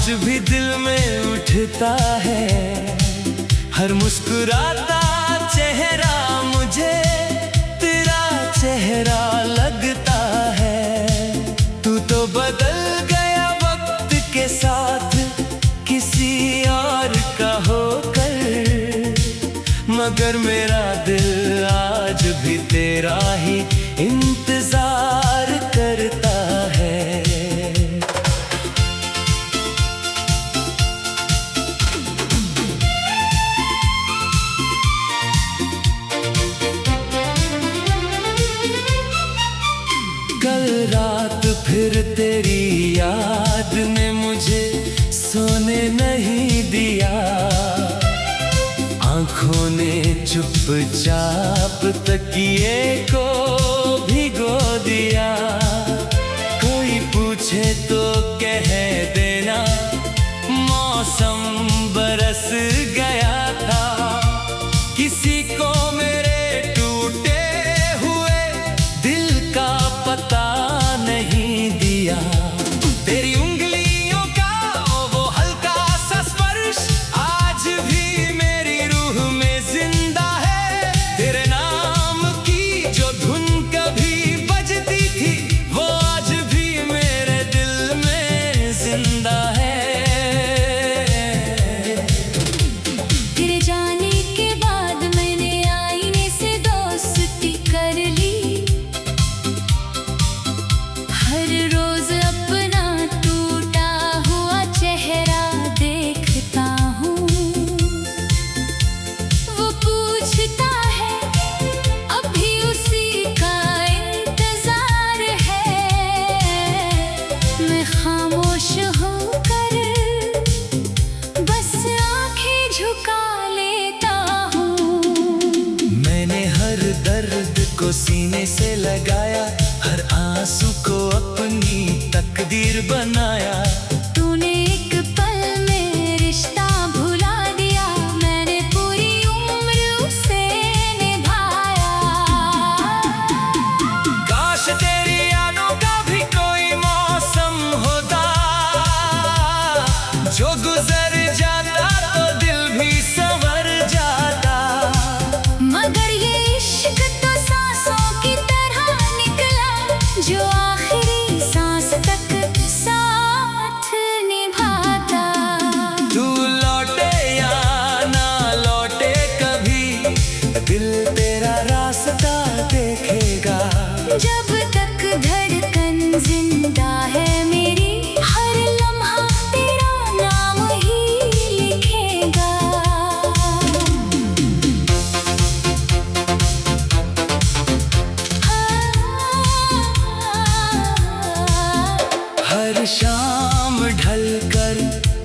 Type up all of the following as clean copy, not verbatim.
आज भी दिल में उठता है हर मुस्कुराता चेहरा, मुझे तेरा चेहरा लगता है। तू तो बदल गया वक्त के साथ किसी और का होकर, मगर मेरा दिल आज भी तेरा ही इंतजार करता है। कल रात फिर तेरी याद ने मुझे सोने नहीं दिया, आँखों ने चुपचाप तकिए को भिगो दिया। कोई पूछे तो कह देना मौसम बरस गया था, किसी को मेरे टूटे हुए दिल का पता नहीं दिया। तेरी उंगलियों का वो हल्का सा स्पर्श आज भी मेरी रूह में जिंदा है। तेरे नाम की जो धुन कभी बजती थी वो आज भी मेरे दिल में जिंदा है। तेरे जाने के बाद मैंने आईने से दोस्ती कर ली, हर रोज अपना टूटा हुआ चेहरा देखता हूँ। वो पूछता है अभी उसी का इंतजार है, मैं खामोश होकर बस आंखें झुका लेता हूँ। मैंने हर दर्द को सीने से लगाया, हर आंसू को अपनी तकदीर बनाया। तूने एक पल में रिश्ता भुला दिया, मैंने पूरी उम्र उसे निभाया। काश तेरी यादों का भी कोई मौसम होता, जो गुजर जाता तो दिल भी संवर जाता। मगर ये इश्क तो सांसों की तरह निकला, जो आखिरी सांस तक साथ निभाता। तू लौटे या ना लौटे कभी, दिल तेरा रास्ता देखेगा। जब तक धड़कन जिंदा है मेरी, हर लम्हा तेरा नाम ही लिखेगा। हर शाम ढलकर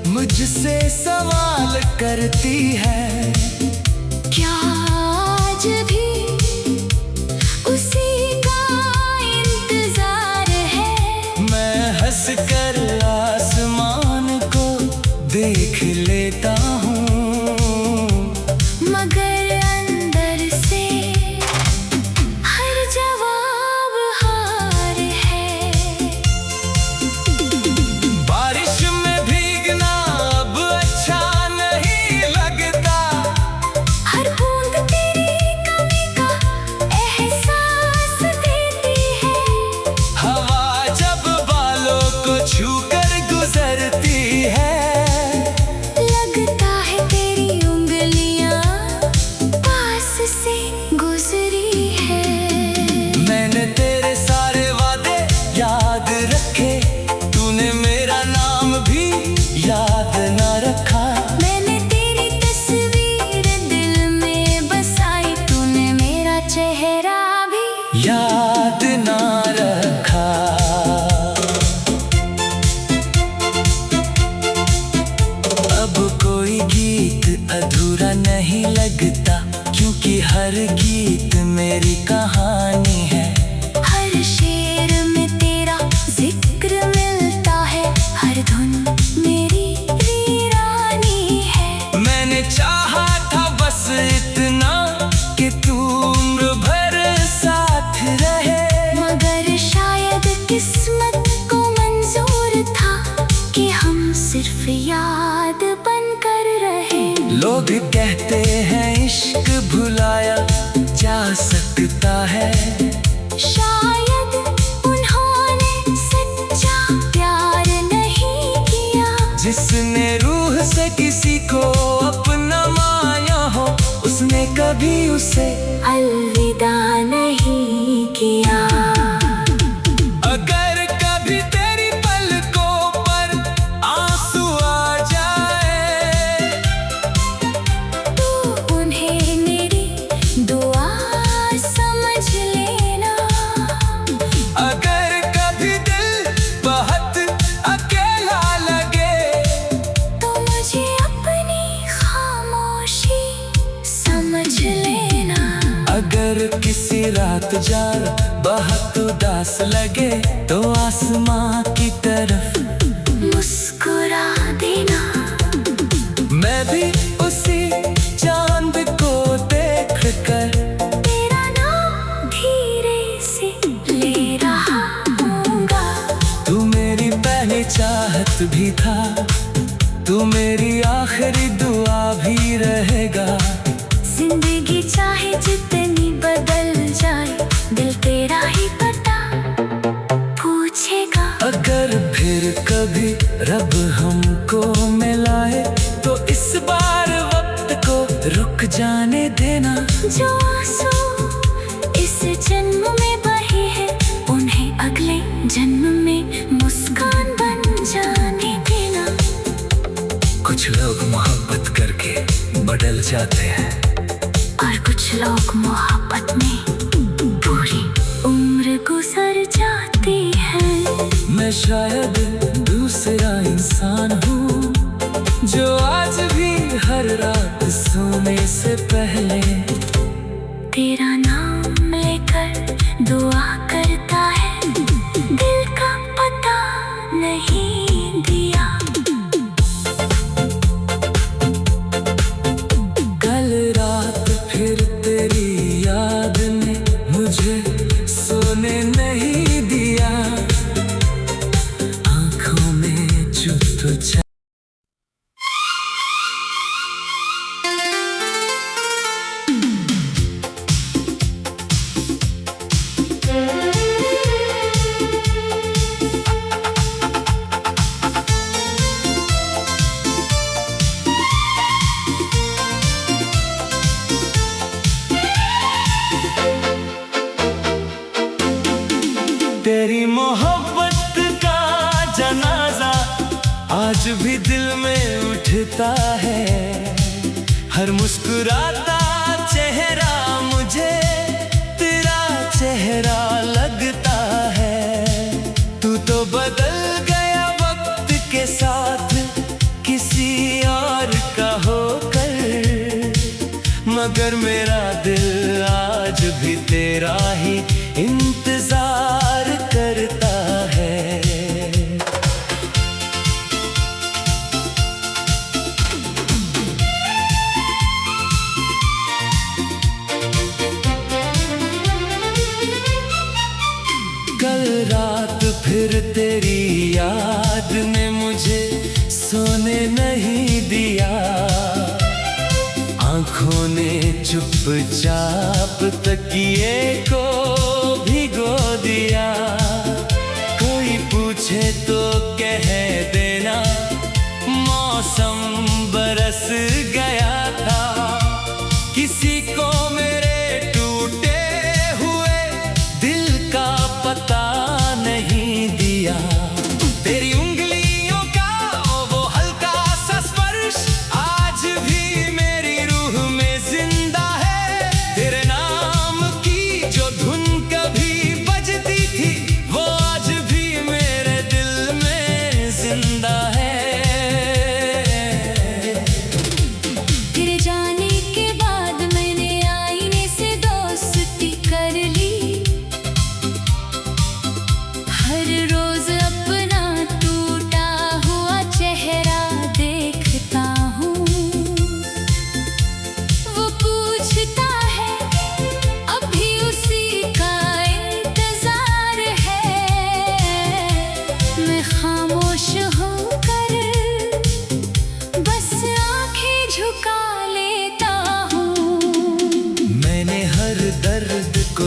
मुझसे सवाल करती है, क्या आज भी उसी का इंतजार है? मैं हंस कर आसमान को देख लेता हूँ, मगर अंदर से हर जवाब हार है। बारिश में भीगना अब अच्छा नहीं लगता, हर बूंद तेरी कमी का एहसास देती है। हवा जब बालों को छूकर गुजरती है, लगता है तेरी उंगलियां पास से गुजरी है। मैंने तेरे सारे वादे याद रखे, तूने मेरा नाम भी याद ना रखा। मैंने तेरी तस्वीर दिल में बसाई, तूने मेरा चेहरा भी याद ना रखा। अब कोई गीत अधूरा नहीं लगता, क्योंकि हर गीत मेरी कहानी है। हर शेर में तेरा जिक्र मिलता है, हर धुन मेरी वीरानी है। मैंने चाहा था बस इतना कि तू उम्र भर साथ रहे, मगर शायद किस्मत को मंजूर था कि हम सिर्फ सिर्फ याद बनकर रहे। लोग कहते हैं इश्क भुलाया जा सकता है, शायद उन्होंने सच्चा प्यार नहीं किया। जिसने रूह से किसी को अपना माया हो, उसने कभी उसे अलविदा नहीं किया। अगर कभी तेरी पलकों पर आंसू आ जाए, तो उन्हें मेरी दुआ समझ लेना। अगर कभी दिल बहुत अकेला लगे, तो मुझे अपनी खामोशी समझ लेना। अगर किसी रात जाग बहुत उदास लगे, तो आसमां की तरफ मुस्कुरा देना। मैं भी उसी चांद को देख कर तेरा नाम धीरे से ले रहा हूँगा। तू मेरी पहली चाहत भी था, तू मेरी आखिरी दुआ भी रहेगा। जिंदगी चाहे जितनी बदल जाए, दिल तेरा ही पता पूछेगा। अगर फिर कभी रब हमको मिलाए, तो इस बार वक्त को रुक जाने देना। जो आंसू इस जन्म में बहे हैं, उन्हें अगले जन्म में मुस्कान बन जाने देना। कुछ लोग मोहब्बत करके बदल जाते हैं, और कुछ लोग मोहब्बत में पूरी उम्र गुजर जाती है। मैं शायद दूसरा इंसान हूँ, जो आज भी हर रात सोने से पहले तेरा नाम लेकर दुआ करता है, दिल का पता नहीं दिया। कल रात फिर तेरी याद ने मुझे सोने नहीं दिया, आंखों में चुपचाप तेरी मोहब्बत का जनाजा आज भी दिल में उठता है। हर मुस्कुराता चेहरा मुझे तेरा चेहरा लगता है। तू तो बदल गया वक्त के साथ किसी और का होकर, मगर मेरा दिल आज भी तेरा ही इंतजार करता है। कल रात फिर तेरी याद ने मुझे सोने नहीं दिया, आंखों ने चुपचाप तकिए को भिगो दिया। कोई पूछे तो कह देना मौसम बरस गया था। किसी को मेरे टूटे हुए दिल का पता नहीं दिया। तेरी उंगलियों का वो हल्का सा स्पर्श आज भी मेरी रूह में जिंदा है। तेरे नाम की जो धुन कभी बजती थी, वो आज भी मेरे दिल में जिंदा है।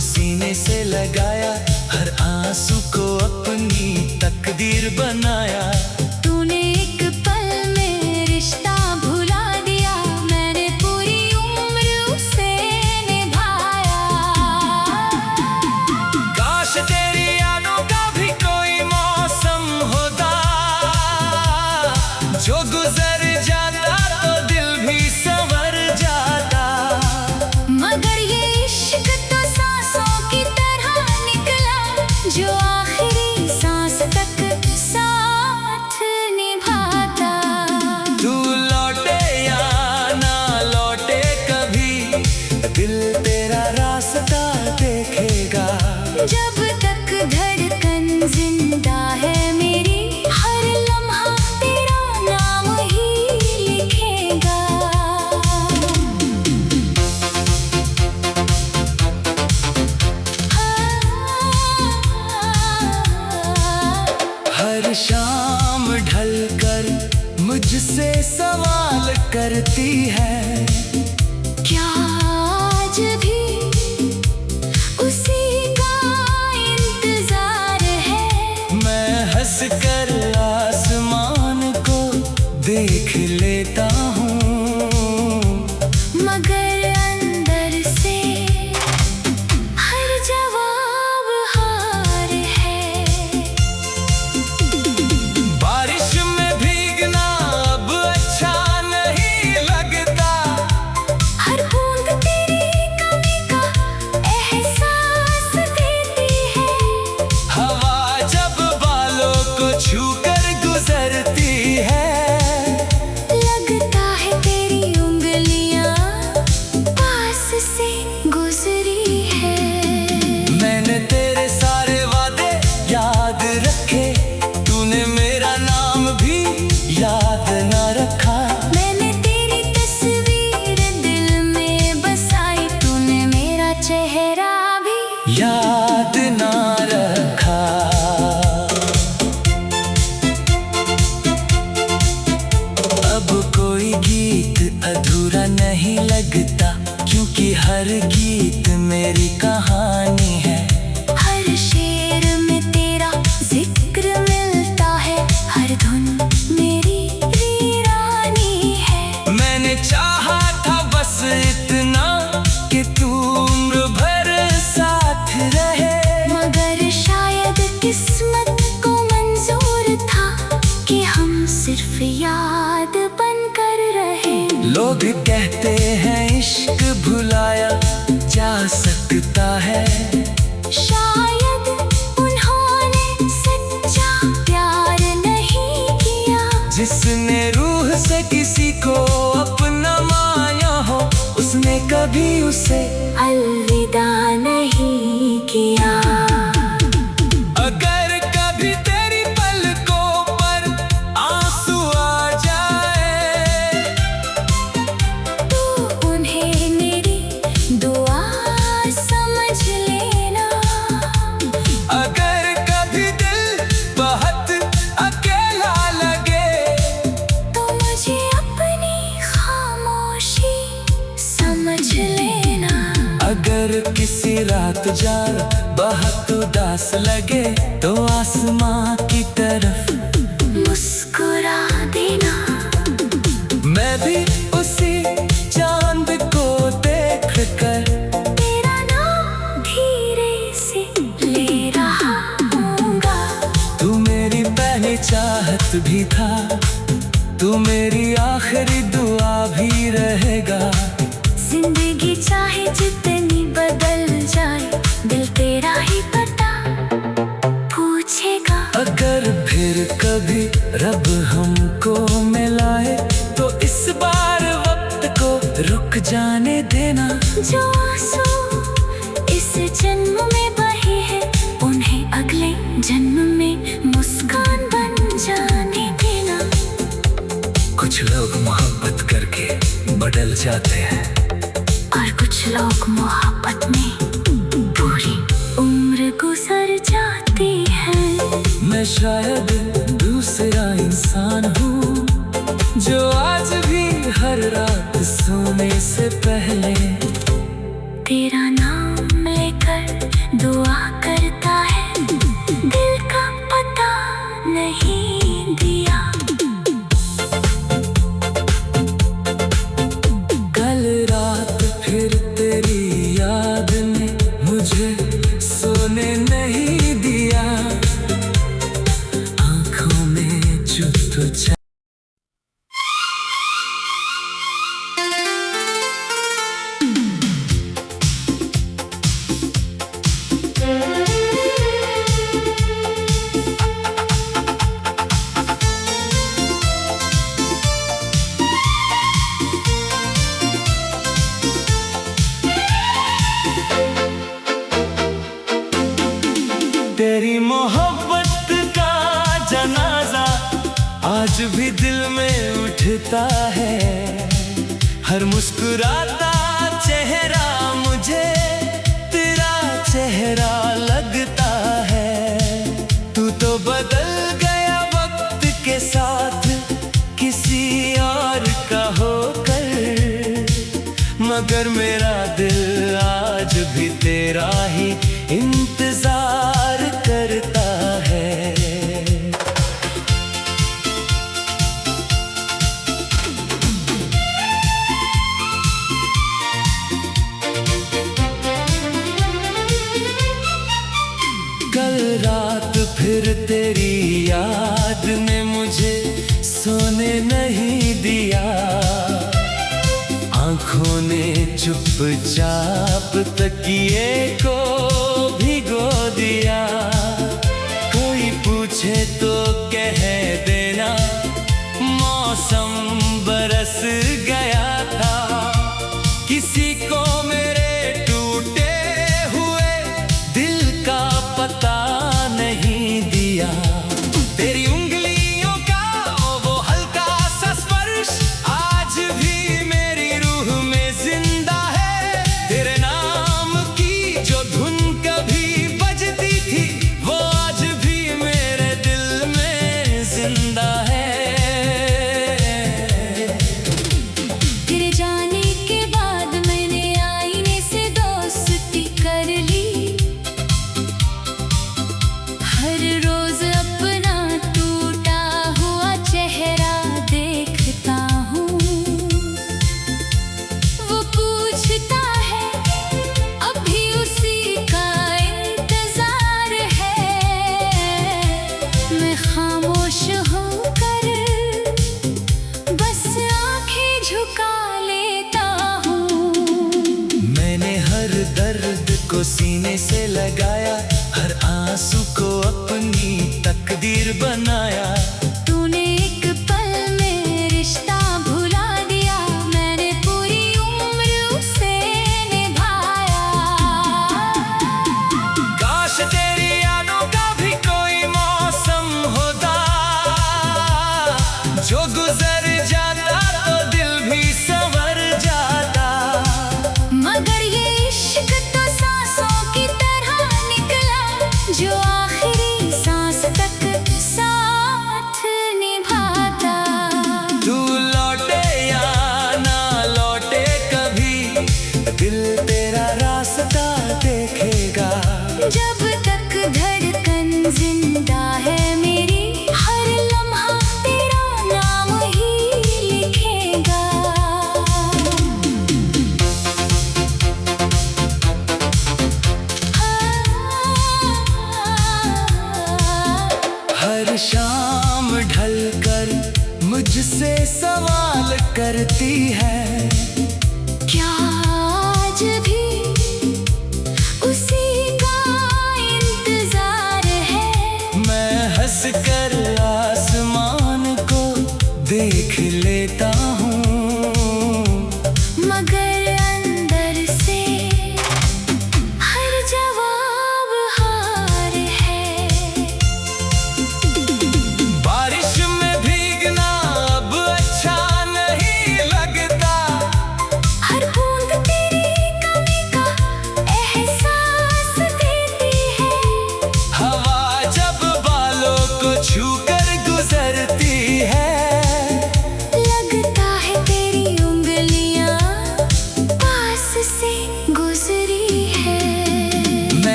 को सीने से लगाया, हर आंसू को अपनी तकदीर बनाया। तूने एक पल में रिश्ता भुला दिया, मैंने पूरी उम्र उसे निभाया। काश तेरी यादों का भी कोई मौसम होता, जो गुजर जाता तो दिल भी संवर जाता। मगर ये इश्क तो सांसों की तरह निकला, जो आखिरी सांस तक साथ निभाता। तू लौटे या ना लौटे कभी, दिल तेरा रास्ता देखेगा। जब तक धड़कन जिंदा है मेरी, हर लम्हा तेरा नाम ही लिखेगा। हर शाम ढलकर मुझसे सवाल करती है, क्या आज भी उसी का इंतजार है? मैं हंसकर आसमान को देख लेता हूँ, मगर अंदर से हर जवाब हार है। बारिश में भीगना अब अच्छा नहीं लगता, हर बूंद तेरी कमी का एहसास देती है। हवा जब बालों को छूकर गुजरती है, लगता है तेरी उंगलियां पास से गुजरी है। मैंने तेरे सारे वादे याद रखे, तूने मेरा नाम भी याद ना रखा। मैंने तेरी तस्वीर दिल में बसाई, तूने मेरा चेहरा भी याद ना रखा। अब कोई गीत अधूरा नहीं लगता, क्योंकि हर गीत मेरी कहानी है। हर शेर में तेरा जिक्र मिलता है, हर धुन मेरी वीरानी है। मैंने चाहा था बस इतना कि तू उम्र भर साथ रहे, मगर शायद किस्मत को मंजूर था कि हम सिर्फ याद बनकर रहे। लोग कहते हैं इश्क भुलाया जा सकता है, शायद उन्होंने सच्चा प्यार नहीं किया। जिसने रूह से किसी को अपना माया हो, उसने कभी उसे अलविदा नहीं किया। अगर कभी तेरी पलकों पर आंसू आ जाए, तू उन्हें मेरी दुआ समझ लेना। अगर कभी दिल बहुत अकेला लगे, तो मुझे अपनी खामोशी समझ लेना। अगर किसी रात जान बहुत उदास लगे, तो आसमां की तरफ मुस्कुरा देना। मैं भी उसी चांद को देख कर तेरा नाम धीरे से ले रहा हूँगा। तू मेरी पहली चाहत भी था, तू मेरी आखिरी दुआ भी रहेगा। जिंदगी चाहे जितनी बदल जाए, दिल तेरा ही पता पूछेगा। अगर फिर कभी रब हमको मिलाए, तो इस बार वक्त को रुक जाने देना। जो आंसू इस जन्म में बहे हैं, उन्हें अगले जन्म में मुस्कान बन जाने देना। कुछ लोग मोहब्बत करके बदल जाते हैं, और कुछ लोग मोहब्बत में पूरी उम्र गुजर जाती है। मैं शायद दूसरा इंसान हूँ, जो आज भी हर रात सोने से पहले तेरा नाम लेकर दुआ करता है, दिल का पता नहीं दिया। कल रात फिर तेरी याद ने मुझे सोने नहीं दिया, आंखों में चुप तेरी मोहब्बत का जनाजा आज भी दिल में उठता है। हर मुस्कुराता चेहरा मुझे तेरा चेहरा लगता है। तू तो बदल गया वक्त के साथ किसी और का होकर, मगर मेरा दिल आज भी तेरा ही इंतजार करता है। कल रात फिर तेरी याद ने मुझे सोने नहीं दिया, आंखों ने चुपचाप तकिए को भिगो दिया। कोई पूछे तो कह देना मौसम बरस गया था। किसी को मेरे टूटे हुए दिल का पता नहीं दिया। तेरी उंगलियों का वो हल्का सा स्पर्श आज भी मेरी रूह में जिंदा है। तेरे नाम की जो धुन कभी बजती थी वो आज भी मेरे दिल में जिंदा है। तेरे जाने के बाद मैंने आईने से दोस्ती कर ली। हर रोज अपना टूटा हुआ चेहरा देखता हूँ। वो पूछता है अभी उसी का इंतजार है। मैं खामोश होकर बस आंखें झुका लेता हूँ। मैंने हर दर्द को सीने से लगाया, हर आंसू को अपनी तकदीर बनाया। तूने एक पल में रिश्ता भुला दिया, मैंने पूरी उम्र उसे निभाया। काश तेरी यादों का भी कोई मौसम होता, जो गुजर जाता तो दिल भी संवर जाता। मगर ये इश्क तो सांसों की तरह निकला, जो आखिरी सांस तक साथ निभाता। तू लौटे या ना लौटे कभी, दिल तेरा रास्ता देखेगा। जब तक धड़कन जिंदा है मेरी, हर लम्हा तेरा नाम ही लिखेगा। हर शाम ढलकर मुझसे सवाल करती है, क्या आज भी उसी का इंतजार है। मैं हंसकर आसमान को देख लेता हूँ, मगर अंदर से हर जवाब हार है। बारिश में भीगना अब अच्छा नहीं लगता।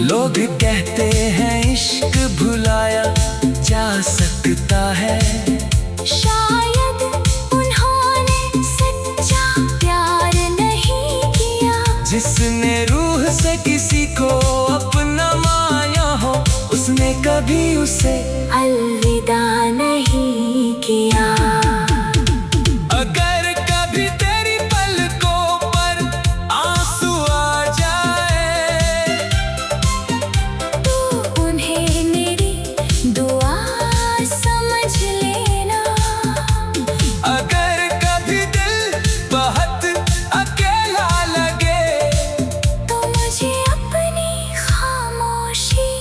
लोग कहते हैं इश्क भुलाया जा सकता है, शायद उन्होंने सच्चा प्यार नहीं किया। जिसने रूह से किसी को अपना माया हो, उसने कभी उसे अलविदा नहीं किया। अगर कभी तेरी पलकों पर आंसू आ जाए, तो उन्हें मेरी दुआ समझ लेना। अगर कभी दिल बहुत अकेला लगे, तो मुझे अपनी खामोशी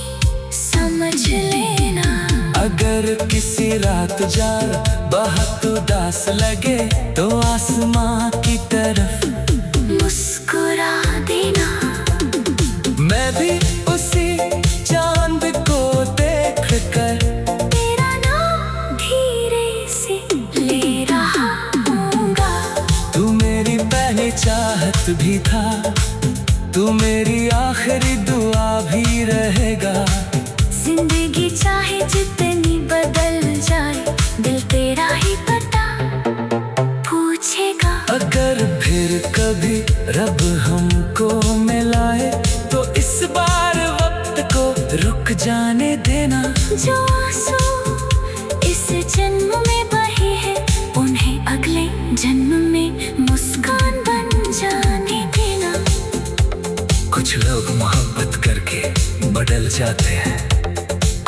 समझ लेना। अगर किसी रात जाग बहुत उदास लगे, तो आसमां की तरफ मुस्कुरा देना। मैं भी उसी चांद को देख कर तेरा नाम धीरे से ले रहा हूँगा। तू मेरी पहली चाहत भी था, तू मेरी आखिरी दुआ भी रहेगा। जिंदगी चाहे जितनी बदल जाए, दिल तेरा ही पता पूछेगा। अगर फिर कभी रब हमको मिलाए, तो इस बार वक्त को रुक जाने देना। जो आंसू इस जन्म में बहे हैं, उन्हें अगले जन्म में मुस्कान बन जाने देना। कुछ लोग मोहब्बत करके बदल जाते हैं,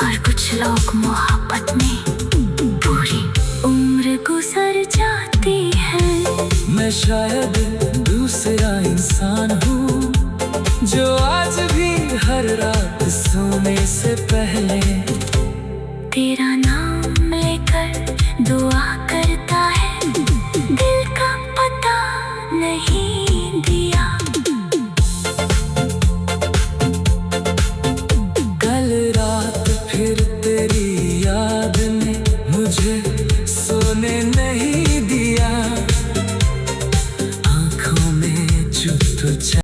और कुछ लोग मोहब्बत में पूरी उम्र गुजर जाती है। मैं शायद दूसरा इंसान हूँ, जो आज भी हर रात सोने से पहले तेरा नाम लेकर दुआ करता है, दिल का पता नहीं दिया। कल रात फिर तेरी याद ने मुझे सोने नहीं दिया, आंखों में चुपचाप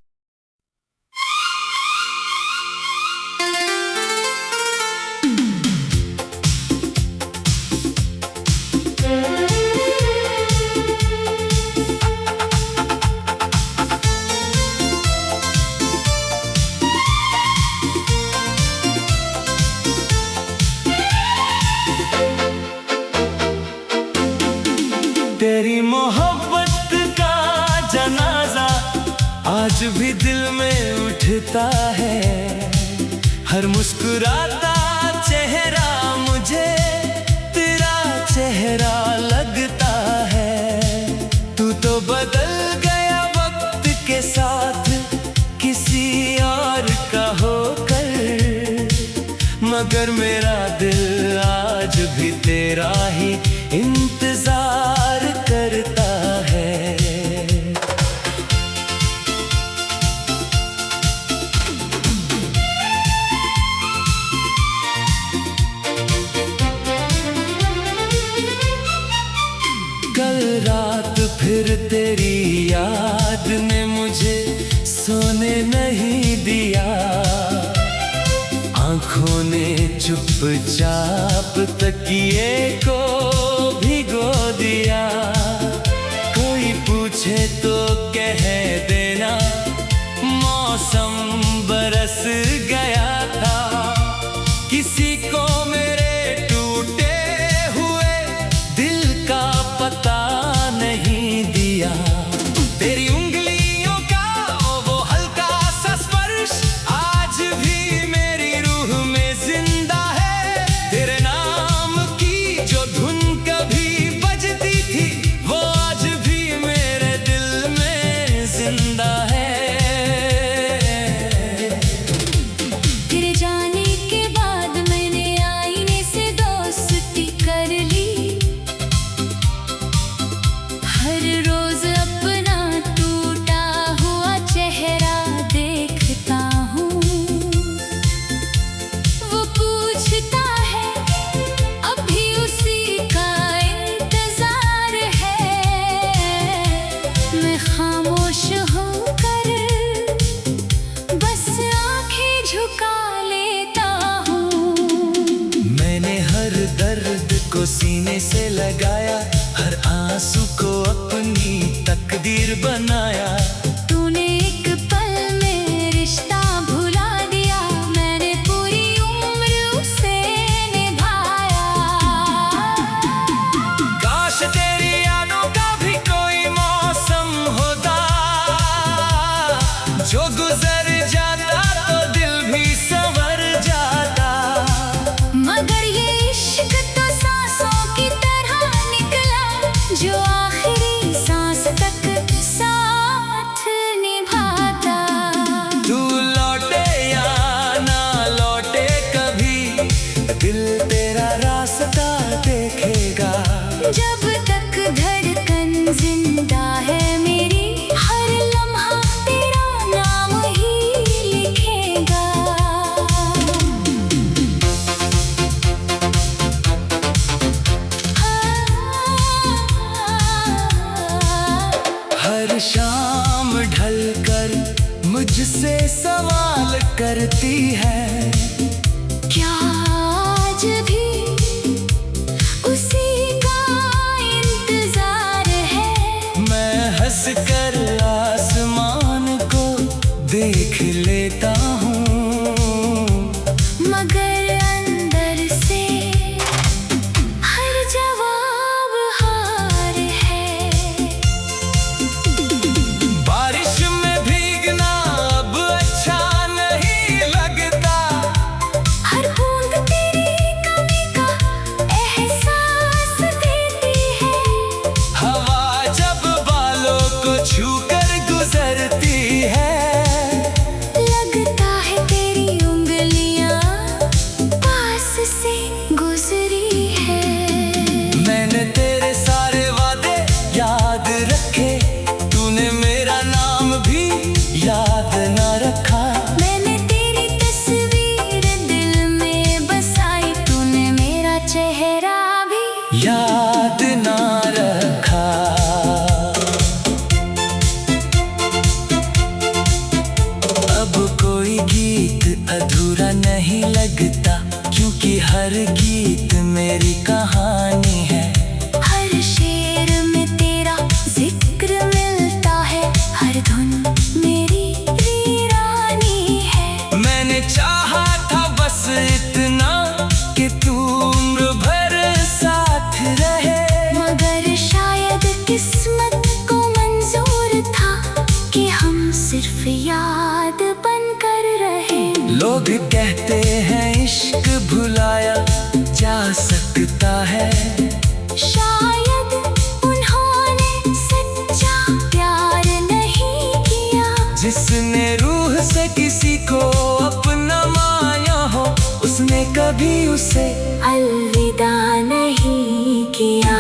तेरी मोहब्बत का जनाजा आज भी दिल में उठता है। हर मुस्कुराता चेहरा मुझे तेरा चेहरा लगता है। तू तो बदल गया वक्त के साथ किसी और का होकर, मगर मेरा दिल आज भी तेरा ही इंतजार करता है। कल रात फिर तेरी याद ने मुझे सोने नहीं दिया, आंखों ने चुपचाप तकिए को भिगो दिया। कोई पूछे तो कह देना मौसम बरस गया था। किसी को मेरे टूटे हुए दिल का पता नहीं दिया। तेरी उंगलियों का वो हल्का सा स्पर्श आज भी मेरी रूह में जिंदा है। तेरे नाम की जो धुन कभी बजती थी, वो आज भी मेरे दिल में जिंदा है। सीने से लगाया, हर आंसू को अपनी तकदीर बनाया। तूने एक पल में रिश्ता भुला दिया, मैंने पूरी उम्र उसे निभाया। काश तेरी यादों का भी कोई मौसम होता, जो गुजर जाता तो दिल भी संवर जाता। मगर ये इश्क तो सांसों की तरह निकला, जो आखिरी सांस तक साथ निभाता। तू लौटे या ना लौटे कभी, दिल तेरा रास्ता देखेगा। जब तक धड़कन जिंदा है मेरी, हर लम्हा तेरा नाम ही लिखेगा। हर शाम ढलकर मुझसे सवाल करती है, क्या आज भी उसी का इंतजार है? मैं हंस कर आसमान को देख लेता हूँ, मगर अंदर से हर जवाब हार है। बारिश में भीगना अब अच्छा नहीं लगता, हर बूंद तेरी कमी का एहसास देती है। हवा जब बालों को छूकर गुजरती है, लगता है तेरी उंगलियां पास से गुजरी है। मैंने तेरे सारे वादे याद रखे, तूने मेरा नाम भी याद ना रखा। मैंने तेरी तस्वीर दिल में बसाई, तूने मेरा चेहरा भी याद ना रखा। अब कोई गीत अधूरा नहीं लगता, क्योंकि हर गीत मेरी कहानी है। हर शेर में तेरा जिक्र मिलता है, हर धुन मेरी वीरानी है। मैंने चाहा था बस इतना कि तू उम्र भर साथ रहे, मगर शायद किस्मत को मंजूर था कि हम सिर्फ याद बनकर रहे। लोग कहते हैं इश्क भुलाया जा सकता है, शायद उन्होंने सच्चा प्यार नहीं किया। जिसने रूह से किसी को अपना माया हो, उसने कभी उसे अलविदा नहीं किया।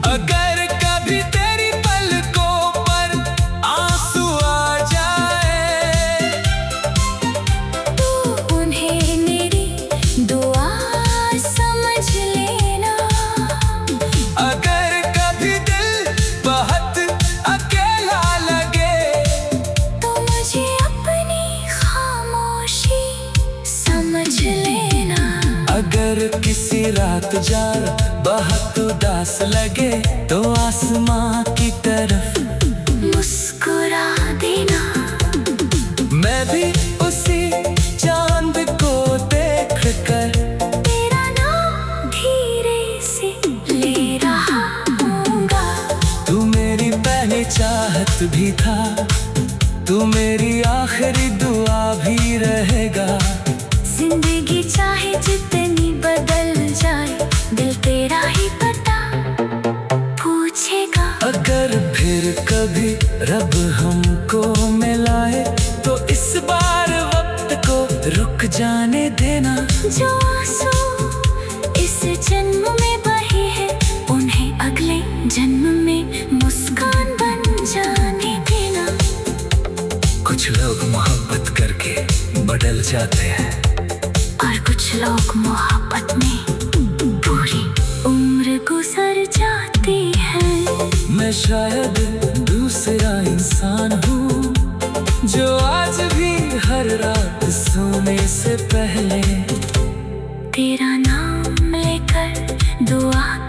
अगर कभी तेरी पलकों पर आंसू आ जाए, तू उन्हें मेरी दुआ समझ लेना। अगर कभी दिल बहुत अकेला लगे, तो मुझे अपनी खामोशी समझ लेना। अगर किसी रात जाग बहुत उदास लगे, तो आसमां की तरफ मुस्कुरा देना। मैं भी उसी चांद को देख कर तेरा नाम धीरे से ले रहा हूँगा। तू मेरी पहली चाहत भी था, तू मेरी आखिरी दुआ भी रहेगा। जिंदगी चाहे जितनी बदल जाए, दिल तेरा ही पता पूछेगा। अगर फिर कभी रब हमको मिलाए, तो इस बार वक्त को रुक जाने देना। जो आंसू इस जन्म में बहे हैं, उन्हें अगले जन्म में मुस्कान बन जाने देना। कुछ लोग मोहब्बत करके बदल जाते हैं, और कुछ लोग मोहब्बत में पूरी उम्र गुजर जाती है। मैं शायद दूसरा इंसान हूँ, जो आज भी हर रात सोने से पहले तेरा नाम लेकर दुआ